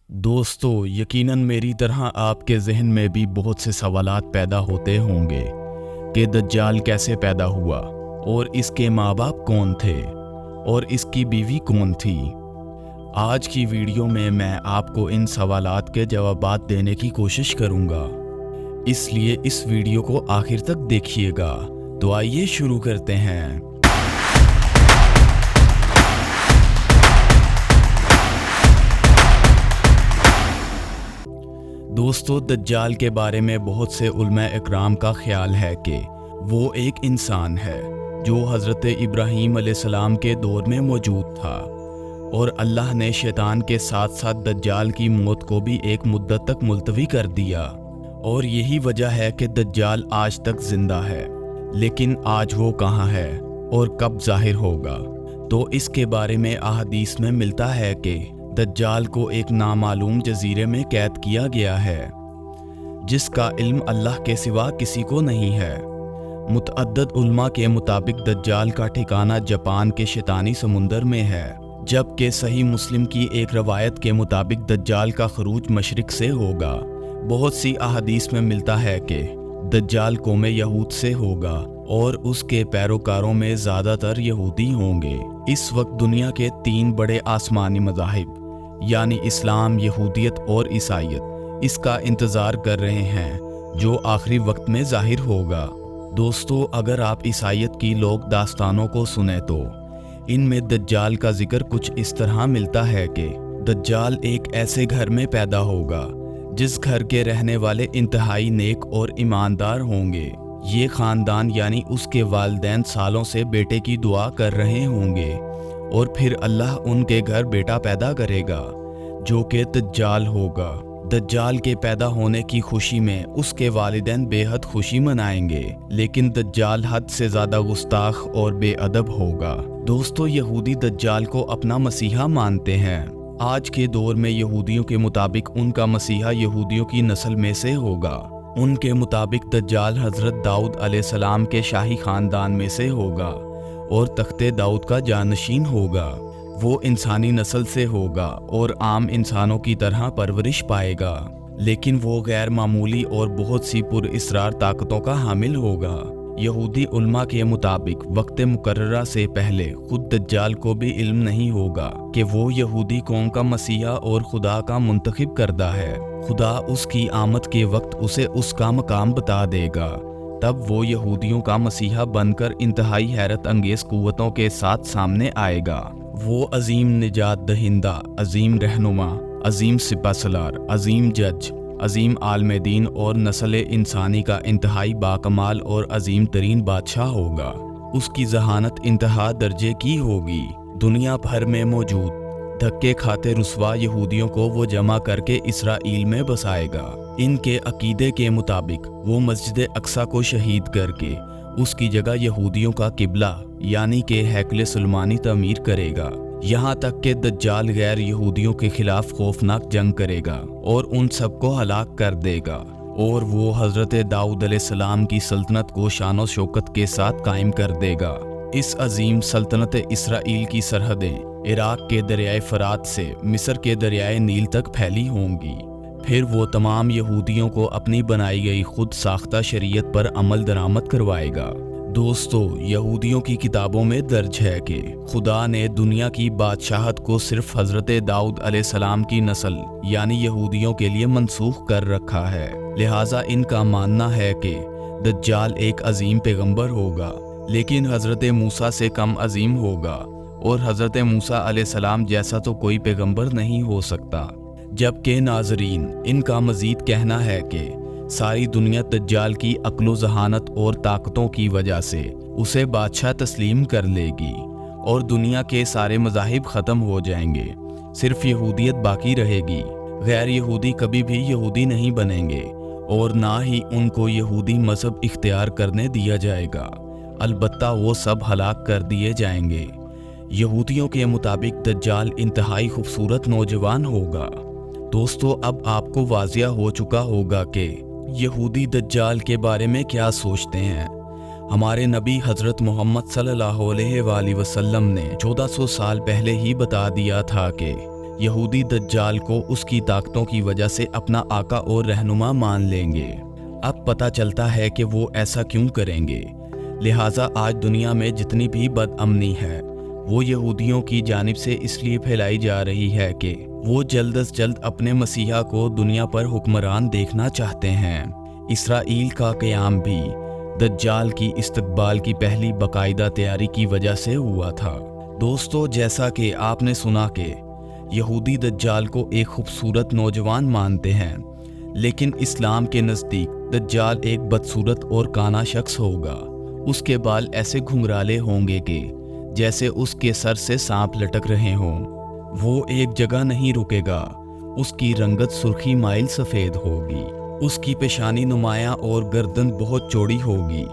दोस्तों, यकीनन मेरी तरह आपके ज़हन में भी बहुत से सवालात पैदा होते होंगे कि दज्जाल कैसे पैदा हुआ और इसके माँ बाप कौन थे और इसकी बीवी कौन थी। आज की वीडियो में मैं आपको इन सवालात के जवाबात देने की कोशिश करूँगा, इसलिए इस वीडियो को आखिर तक देखिएगा। तो आइए शुरू करते हैं। दोस्तों, दज्जाल के बारे में बहुत से उलमा इकराम का ख्याल है कि वो एक इंसान है जो हज़रत इब्राहीम अलैहिस्सलाम के दौर में मौजूद था और अल्लाह ने शैतान के साथ साथ दज्जाल की मौत को भी एक मुद्दत तक मुलतवी कर दिया और यही वजह है कि दज्जाल आज तक ज़िंदा है। लेकिन आज वो कहाँ है और कब ज़ाहिर होगा, तो इसके बारे में अहादीस में मिलता है कि दज्जाल को एक नामालूम जजीरे में कैद किया गया है जिसका इल्म अल्लाह के सिवा किसी को नहीं है। मुतअद्दिद उल्मा के मुताबिक दज्जाल का ठिकाना जापान के शैतानी समुंदर में है, जबकि सही मुस्लिम की एक रवायत के मुताबिक दज्जाल का खरूज मशरिक से होगा। बहुत सी अहादीस में मिलता है कि दज्जाल कौम यहूद से होगा और उसके पैरोकारों में ज़्यादातर यहूदी होंगे। इस वक्त दुनिया के 3 बड़े आसमानी मज़ाहिब यानी इस्लाम, यहूदियत और ईसाईयत इसका इंतज़ार कर रहे हैं जो आखिरी वक्त में ज़ाहिर होगा। दोस्तों, अगर आप ईसाईयत की लोक दास्तानों को सुने तो इनमें दज्जाल का जिक्र कुछ इस तरह मिलता है कि दज्जाल एक ऐसे घर में पैदा होगा जिस घर के रहने वाले इंतहाई नेक और ईमानदार होंगे। ये ख़ानदान यानी उसके वालिदैन सालों से बेटे की दुआ कर रहे होंगे और फिर अल्लाह उनके घर बेटा पैदा करेगा जो कि दज्जाल होगा। दज्जाल के पैदा होने की खुशी में उसके वालिदैन बेहद खुशी मनाएंगे, लेकिन दज्जाल हद से ज़्यादा गुस्ताख और बेअदब होगा। दोस्तों, यहूदी दज्जाल को अपना मसीहा मानते हैं। आज के दौर में यहूदियों के मुताबिक उनका मसीहा यहूदियों की नस्ल में से होगा। उनके मुताबिक दज्जाल हज़रत दाऊद अलैहिस्सलाम के शाही ख़ानदान में से होगा और तख्ते दाऊद का जानशीन होगा। वो इंसानी नस्ल से होगा और आम इंसानों की तरह परवरिश पाएगा, लेकिन वो गैर मामूली और बहुत सी पुरअसरार ताकतों का हामिल होगा। यहूदी उल्मा के मुताबिक वक्त मुकर्ररा से पहले खुद दज्जाल को भी इल्म नहीं होगा कि वो यहूदी कौम का मसीहा और खुदा का मुंतखब करदा है। खुदा उसकी आमद के वक्त उसे उसका मकाम बता देगा, तब वो यहूदियों का मसीहा बनकर इंतहाई हैरत अंगेज कुव्वतों के साथ सामने आएगा। वो अजीम निजात दहिंदा, अजीम रहनुमा, अजीम सिपासलार, अजीम जज, अजीम आलमदीन और नस्ल इंसानी का इंतहाई बाकमाल और अजीम तरीन बादशाह होगा। उसकी जहानत इंतहा दर्जे की होगी। दुनिया भर में मौजूद धक्के खाते रुस्वा यहूदियों को वो जमा करके इसराइल में बसाएगा। इनके अकीदे के मुताबिक वो मस्जिद अक्सा को शहीद करके उसकी जगह यहूदियों का किबला यानी कि हैकल सुलेमानी तमीर करेगा। यहाँ तक कि दज्जाल गैर यहूदियों के खिलाफ खौफनाक जंग करेगा और उन सबको हलाक कर देगा और वो हज़रत दाऊद अलैहिस्सलाम की सल्तनत को शान और शौकत के साथ कायम कर देगा। इस अजीम सल्तनत इसराइल की सरहदें इराक के दरियाए फरात से मिस्र के दरियाए नील तक फैली होंगी। फिर वो तमाम यहूदियों को अपनी बनाई गई खुद साख्ता शरीयत पर अमल दरामद करवाएगा। दोस्तों, यहूदियों की किताबों में दर्ज है कि खुदा ने दुनिया की बादशाहत को सिर्फ हज़रत दाऊद अलैहिस्सलाम की नस्ल यानी यहूदियों के लिए मनसूख कर रखा है। लिहाजा इनका मानना है कि दज्जाल एक अजीम पैगंबर होगा, लेकिन हज़रत मूसा से कम अजीम होगा और हज़रत मूसा अलैहिस्सलाम जैसा तो कोई पैगंबर नहीं हो सकता। जबकि नाजरीन, इनका मज़ीद कहना है कि सारी दुनिया दज्जाल की अक्ल जहानत और ताकतों की वजह से उसे बादशाह तस्लीम कर लेगी और दुनिया के सारे मज़ाहिब ख़त्म हो जाएंगे, सिर्फ यहूदियत बाकी रहेगी। गैर यहूदी कभी भी यहूदी नहीं बनेंगे और ना ही उनको यहूदी मज़हब इख्तियार करने दिया जाएगा, अलबत्ता वो सब हलाक कर दिए जाएंगे। यहूदियों के मुताबिक दज्जाल इंतहाई खूबसूरत नौजवान होगा। दोस्तों, अब आपको वाज़िया हो चुका होगा कि यहूदी दज्जाल के बारे में क्या सोचते हैं। हमारे नबी हज़रत मोहम्मद सल्लल्लाहु अलैहि वसल्लम ने 1400 साल पहले ही बता दिया था कि یہودی دجال کو اس کی طاقتوں کی وجہ سے اپنا آقا اور رہنما مان لیں گے۔ اب پتہ چلتا ہے کہ وہ ایسا کیوں کریں گے۔ لہٰذا آج دنیا میں جتنی بھی بد امنی ہے وہ یہودیوں کی جانب سے اس لیے پھیلائی جا رہی ہے کہ وہ جلد از جلد اپنے مسیحا کو دنیا پر حکمران دیکھنا چاہتے ہیں۔ اسرائیل کا قیام بھی دجال کی استقبال کی پہلی باقاعدہ تیاری کی وجہ سے ہوا تھا۔ دوستو، جیسا کہ آپ نے سنا کہ یہودی دجال کو ایک خوبصورت نوجوان مانتے ہیں، لیکن اسلام کے نزدیک دجال ایک بدصورت اور کانا شخص ہوگا۔ اس کے بال ایسے گھنگرالے ہوں گے کہ جیسے اس کے سر سے سانپ لٹک رہے ہوں۔ وہ ایک جگہ نہیں رکے گا۔ اس کی رنگت سرخی مائل سفید ہوگی۔ اس کی پیشانی نمایاں اور گردن بہت چوڑی ہوگی۔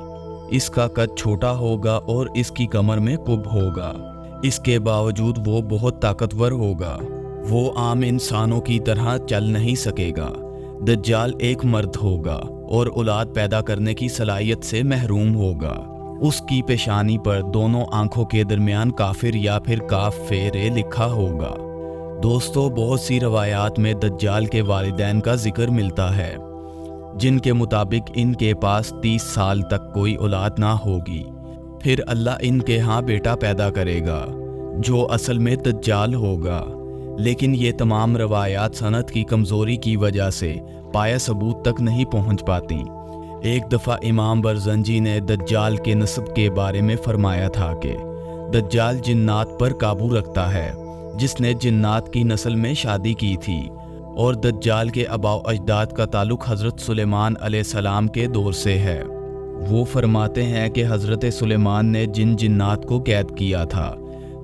اس کا قد چھوٹا ہوگا اور اس کی کمر میں کب ہوگا۔ اس کے باوجود وہ بہت طاقتور ہوگا۔ وہ عام انسانوں کی طرح چل نہیں سکے گا۔ دجال ایک مرد ہوگا اور اولاد پیدا کرنے کی صلاحیت سے محروم ہوگا۔ اس کی پیشانی پر دونوں آنکھوں کے درمیان کافر یا پھر کاف فیرے لکھا ہوگا۔ دوستو، بہت سی روایات میں دجال کے والدین کا ذکر ملتا ہے، جن کے مطابق ان کے پاس 30 سال تک کوئی اولاد نہ ہوگی، پھر اللہ ان کے ہاں بیٹا پیدا کرے گا جو اصل میں دجال ہوگا۔ لیکن یہ تمام روایات سند کی کمزوری کی وجہ سے پایہ ثبوت تک نہیں پہنچ پاتی۔ ایک دفعہ امام برزنجی نے دجال کے نسب کے بارے میں فرمایا تھا کہ دجال جنات پر قابو رکھتا ہے، جس نے جنات کی نسل میں شادی کی تھی، اور دجال کے آباء و اجداد کا تعلق حضرت سلیمان علیہ السلام کے دور سے ہے۔ وہ فرماتے ہیں کہ حضرت سلیمان نے جن جنات کو قید کیا تھا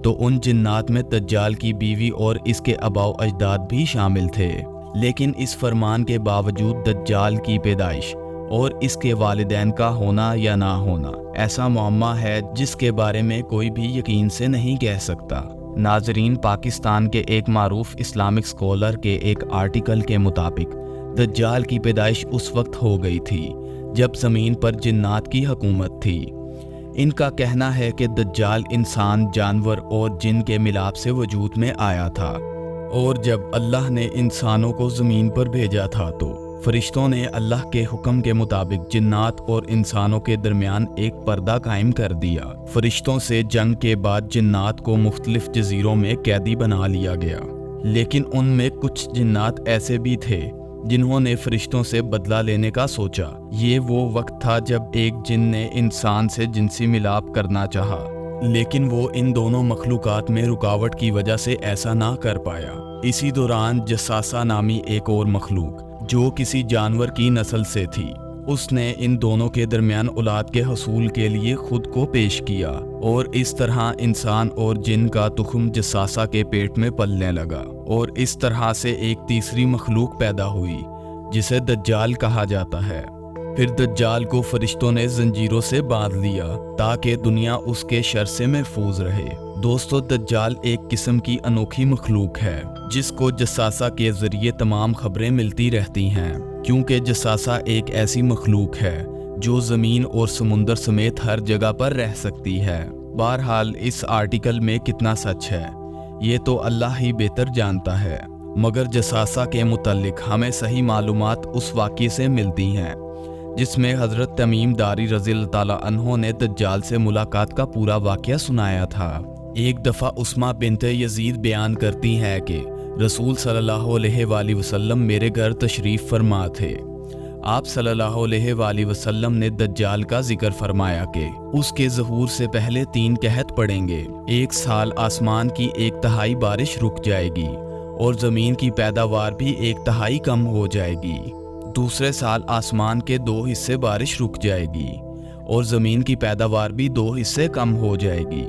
تو ان جنات میں دجال کی بیوی اور اس کے آباء و اجداد بھی شامل تھے۔ لیکن اس فرمان کے باوجود دجال کی پیدائش اور اس کے والدین کا ہونا یا نہ ہونا ایسا معمہ ہے جس کے بارے میں کوئی بھی یقین سے نہیں کہہ سکتا۔ ناظرین، پاکستان کے ایک معروف اسلامک اسکالر کے ایک آرٹیکل کے مطابق دجال کی پیدائش اس وقت ہو گئی تھی جب زمین پر جنات کی حکومت تھی۔ ان کا کہنا ہے کہ دجال انسان، جانور اور جن کے ملاپ سے وجود میں آیا تھا، اور جب اللہ نے انسانوں کو زمین پر بھیجا تھا تو فرشتوں نے اللہ کے حکم کے مطابق جنات اور انسانوں کے درمیان ایک پردہ قائم کر دیا۔ فرشتوں سے جنگ کے بعد جنات کو مختلف جزیروں میں قیدی بنا لیا گیا، لیکن ان میں کچھ جنات ایسے بھی تھے جنہوں نے فرشتوں سے بدلہ لینے کا سوچا۔ یہ وہ وقت تھا جب ایک جن نے انسان سے جنسی ملاپ کرنا چاہا، لیکن وہ ان دونوں مخلوقات میں رکاوٹ کی وجہ سے ایسا نہ کر پایا۔ اسی دوران جساسہ نامی ایک اور مخلوق جو کسی جانور کی نسل سے تھی، اس نے ان دونوں کے درمیان اولاد کے حصول کے لیے خود کو پیش کیا، اور اس طرح انسان اور جن کا تخم جساسہ کے پیٹ میں پلنے لگا، اور اس طرح سے ایک تیسری مخلوق پیدا ہوئی جسے دجال کہا جاتا ہے۔ پھر دجال کو فرشتوں نے زنجیروں سے باندھ لیا تاکہ دنیا اس کے شر سے محفوظ رہے۔ دوستو، دجال ایک قسم کی انوکھی مخلوق ہے جس کو جساسہ کے ذریعے تمام خبریں ملتی رہتی ہیں، کیونکہ جساسہ ایک ایسی مخلوق ہے جو زمین اور سمندر سمیت ہر جگہ پر رہ سکتی ہے۔ بہرحال اس آرٹیکل میں کتنا سچ ہے یہ تو اللہ ہی بہتر جانتا ہے، مگر جساسہ کے متعلق ہمیں صحیح معلومات اس واقعے سے ملتی ہیں جس میں حضرت تمیم داری رضی اللہ تعالیٰ عنہ نے دجال سے ملاقات کا پورا واقعہ سنایا تھا۔ ایک دفعہ اسمہ بنت یزید بیان کرتی ہے کہ رسول صلی اللہ علیہ وآلہ وسلم میرے گھر تشریف فرما تھے۔ آپ صلی اللہ علیہ وآلہ وسلم نے دجال کا ذکر فرمایا کہ اس کے ظہور سے پہلے 3 قحط پڑیں گے۔ 1 سال آسمان کی 1/3 بارش رک جائے گی اور زمین کی پیداوار بھی 1/3 کم ہو جائے گی۔ دوسرے سال آسمان کے 2 حصے بارش رک جائے گی اور زمین کی پیداوار بھی 2 حصے کم ہو جائے گی،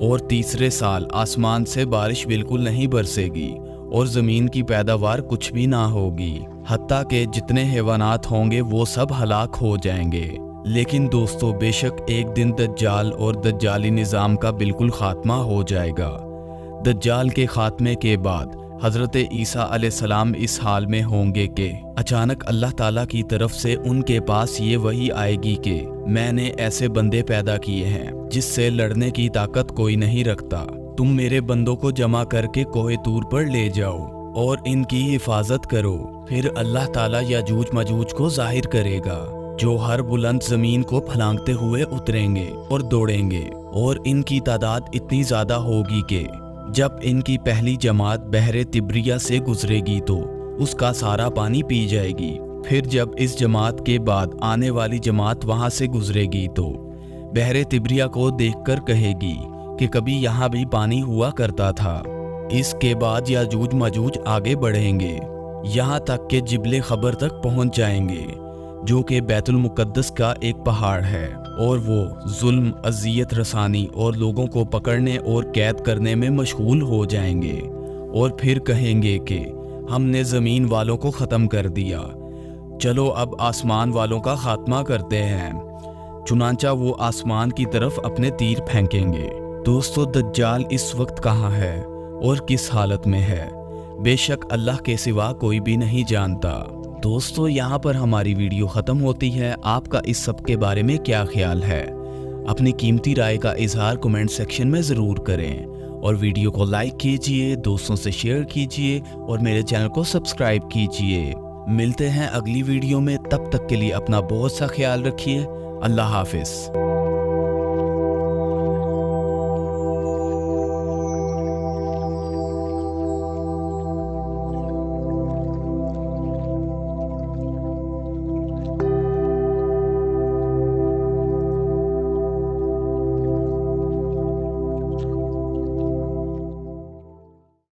اور تیسرے سال آسمان سے بارش بالکل نہیں برسے گی اور زمین کی پیداوار کچھ بھی نہ ہوگی، حتیٰ کہ جتنے حیوانات ہوں گے وہ سب ہلاک ہو جائیں گے۔ لیکن دوستو، بے شک ایک دن دجال اور دجالی نظام کا بالکل خاتمہ ہو جائے گا۔ دجال کے خاتمے کے بعد حضرت عیسیٰ علیہ السلام اس حال میں ہوں گے کہ اچانک اللہ تعالیٰ کی طرف سے ان کے پاس یہ وحی آئے گی کہ میں نے ایسے بندے پیدا کیے ہیں جس سے لڑنے کی طاقت کوئی نہیں رکھتا، तुम मेरे बंदों को जमा करके कोहे तूर पर ले जाओ और इनकी हिफाजत करो। फिर अल्लाह ताला याजूज मजूज को जाहिर करेगा, जो हर बुलंद जमीन को फलांगते हुए उतरेंगे और दौड़ेंगे, और इनकी तादाद इतनी ज्यादा होगी कि जब इनकी पहली जमात बहरे तिब्रिया से गुजरेगी तो उसका सारा पानी पी जाएगी। फिर जब इस जमात के बाद आने वाली जमात वहां से गुजरेगी तो बहरे तिब्रिया को देखकर कहेगी कि कभी यहाँ भी पानी हुआ करता था। इसके बाद याजूज मजूज आगे बढ़ेंगे, यहाँ तक कि जिबले खबर तक पहुँच जाएंगे, जो कि बैतुल मुकद्दस का एक पहाड़ है, और वो जुल्म, अजियत रसानी और लोगों को पकड़ने और कैद करने में मशगूल हो जाएंगे, और फिर कहेंगे कि हमने ज़मीन वालों को ख़त्म कर दिया, चलो अब आसमान वालों का खात्मा करते हैं। चुनांचा वो आसमान की तरफ अपने तीर फेंकेंगे। दोस्तों, दज्जाल इस वक्त कहाँ है और किस हालत में है, बेशक अल्लाह के सिवा कोई भी नहीं जानता। दोस्तों, यहाँ पर हमारी वीडियो ख़त्म होती है। आपका इस सब के बारे में क्या ख्याल है? अपनी कीमती राय का इजहार कमेंट सेक्शन में ज़रूर करें, और वीडियो को लाइक कीजिए, दोस्तों से शेयर कीजिए, और मेरे चैनल को सब्सक्राइब कीजिए। मिलते हैं अगली वीडियो में, तब तक के लिए अपना बहुत सा ख्याल रखिए। अल्लाह हाफिज़।